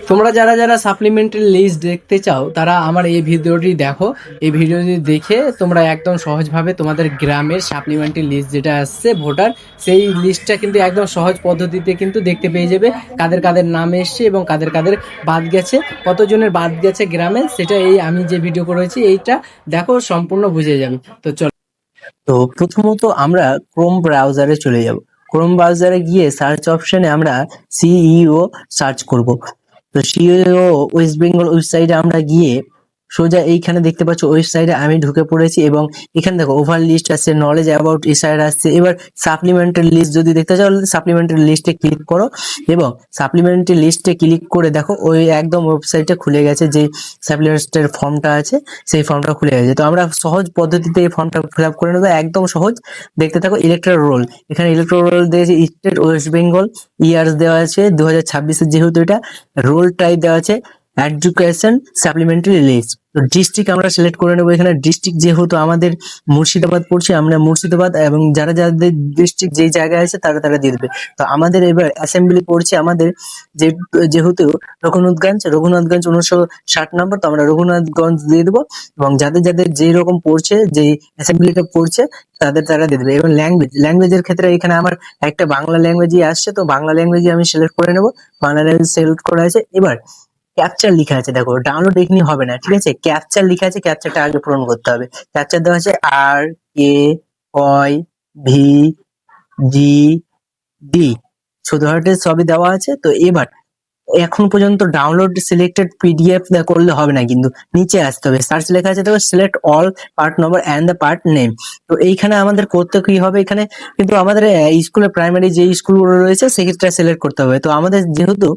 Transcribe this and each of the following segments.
তোমরা যারা যারা সাপ্লিমেন্টারি লিস্ট দেখতে চাও তারা আমার এই ভিডিওটি দেখো। এই ভিডিওটি দেখে তোমরা একদম সহজভাবে তোমাদের গ্রামের সাপ্লিমেন্টারি লিস্ট যেটা আসছে ভোটার, সেই লিস্টটা কিন্তু একদম সহজ পদ্ধতিতে কিন্তু দেখতে পেয়ে যাবে কাদের কাদের নাম এসছে এবং কাদের কাদের বাদ গেছে, কতজনের বাদ গেছে গ্রামে, সেটা এই আমি যে ভিডিও করেছি এইটা দেখো, সম্পূর্ণ বুঝে যাবে। তো চলো, তো প্রথমত আমরা ক্রোম ব্রাউজারে চলে যাব। ক্রোম ব্রাউজারে গিয়ে সার্চ অপশনে আমরা সিইও সার্চ করব। তো সিইও ওয়েস্ট বেঙ্গল ওয়েবসাইটে আমরা গিয়ে সোজা এইখানে দেখতে পাচ্ছ ওয়েবসাইটে আমি ঢুকে পড়েছি এবং এখানে দেখো ওভার লিস্ট আছে, নলেজ অ্যাবাউট এসআইআর আসছে। এবার সাপ্লিমেন্টারি লিস্ট যদি দেখতে চাও সাপ্লিমেন্টারি লিস্টে ক্লিক করো এবং সাপ্লিমেন্টারি লিস্টে ক্লিক করে দেখো ওই একদম ওয়েবসাইটে খুলে গেছে, যে সাপ্লিমেন্টের ফর্মটা আছে সেই ফর্মটা খুলে গেছে। তো আমরা সহজ পদ্ধতিতে এই ফর্মটা ফিল আপ করে নেবো, একদম সহজ। দেখতে থাকো ইলেকট্রাল রোল, এখানে ইলেকট্রাল রোল দিয়েছে স্টেট ওয়েস্ট বেঙ্গল, ইয়ার্স দেওয়া আছে 2026-এর, যেহেতু এটা রোল টাইপ দেওয়া আছে এডুকেশন সাপ্লিমেন্টারি লিস্ট। তো ডিস্ট্রিক্ট আমরা সিলেক্ট করে নেবো। এখানে ডিস্ট্রিক্ট যেহেতু আমাদের মুর্শিদাবাদ পড়ছে, আমরা মুর্শিদাবাদ, এবং যারা যাদের ডিস্ট্রিক্ট যেই জায়গায় আছে তারা তারা দিয়ে দেবে। তো আমাদের এবার অ্যাসেম্বলি পড়ছে আমাদের যেহেতু রঘুনাথগঞ্জ 1960 নম্বর, তো আমরা রঘুনাথগঞ্জ দিয়ে দেবো। এবং যাদের যাদের যেই রকম পড়ছে, যেই অ্যাসেম্বলিটা পড়ছে তাদের তারা দিয়ে দেবে। এবং ল্যাঙ্গুয়েজের ক্ষেত্রে এখানে আমার একটা বাংলা ল্যাঙ্গুয়েজই আসছে, তো বাংলা ল্যাঙ্গুয়েজই আমি সিলেক্ট করে নেবো। বাংলা ল্যাঙ্গুয়েজ সিলেক্ট করা আছে। এবার ক্যাপচার লেখা আছে, দেখো ডাউনলোড এখানে হবে না, ঠিক আছে, ক্যাপচার লেখা আছে, ক্যাপচারটা আগে পূরণ করতে হবে। ক্যাপচার দেওয়া আছে RKOYVGD, শুধু হার্টে সবই দেওয়া আছে। তো এবার এখন পর্যন্ত ডাউনলোড সিলেক্টেড পিডিএফ করলে হবে না, কিন্তু নিচে আসতে হবে, সার্চ লেখা আছে, দেখো select all part number and the part name. তো এইখানে আমাদের করতে কি হবে, এখানে কিন্তু আমাদের স্কুলে প্রাইমারি যে স্কুলগুলো রয়েছে সেক্ষেত্রে সিলেক্ট করতে হবে। তো আমাদের যেহেতু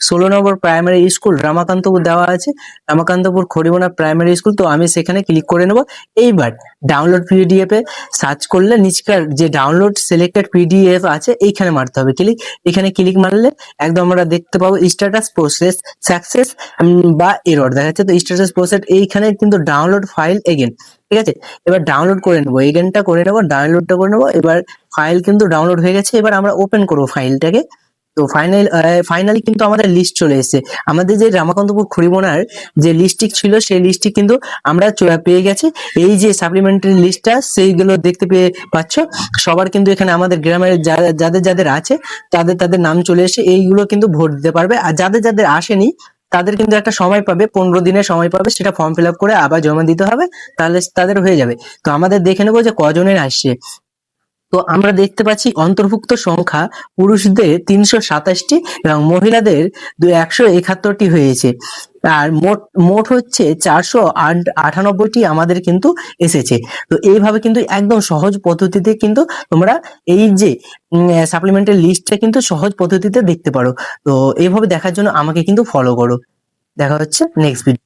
16 নম্বর প্রাইমারি স্কুল রামাকান্তপুর দেওয়া আছে, রামাকান্তপুর খড়িমোনা প্রাইমারি স্কুল, তো আমি সেখানে ক্লিক করে নেব। এইবার ডাউনলোড পিডিএফ এ সার্চ করলে নিচকার যে ডাউনলোড সিলেক্টেড পিডিএফ আছে এইখানে মারতে হবে ক্লিক। এখানে ক্লিক মারলে একদম আমরা দেখতে পাবো স্ট্যাটাস প্রসেস সাকসেস বা এরর দেখাচ্ছে। তো স্ট্যাটাস প্রসেস এইখানে কিন্তু ডাউনলোড ফাইল এগেন, ঠিক আছে। এবার ডাউনলোড করে নেবো, এগেনটা করে নেবো, ডাউনলোডটা করে নেবো। এবার ফাইল কিন্তু ডাউনলোড হয়ে গেছে। এবার আমরা ওপেন করবো ফাইলটাকে। তো ফাইনালি কিন্তু আমাদের লিস্ট চলে এসেছে। আমাদের যে রামাকান্তপুর খড়িমোনার যে লিস্টটি ছিল সেই লিস্টটি কিন্তু আমরা পেয়ে গেছি। এই যে সাপ্লিমেন্টারি লিস্টটা সেইগুলো দেখতে পেয়ে পাচ্ছ সবার, কিন্তু এখানে আমাদের গ্রামের যাদের যাদের আছে তাদের তাদের নাম চলে এসে এইগুলো কিন্তু ভোট দিতে পারবে। আর যাদের যাদের আসেনি তাদের কিন্তু একটা সময় পাবে, 15 দিনের সময় পাবে, সেটা ফর্ম ফিল আপ করে আবার জমা দিতে হবে, তাহলে তাদের হয়ে যাবে। তো আমাদের দেখে নেবো যে কজনের আসছে। তো আমরা দেখতে পাচ্ছি অন্তর্ভুক্ত সংখ্যা পুরুষদের 327টি এবং মহিলাদের 171টি হয়েছে। আর মোট হচ্ছে 498টি আমাদের কিন্তু এসেছে। তো এইভাবে কিন্তু একদম সহজ পদ্ধতিতে কিন্তু তোমরা এই যে সাপ্লিমেন্টারি লিস্টটা কিন্তু সহজ পদ্ধতিতে দেখতে পারো। তো এইভাবে দেখার জন্য আমাকে কিন্তু ফলো করো। দেখা হচ্ছে নেক্সট ভিডিও।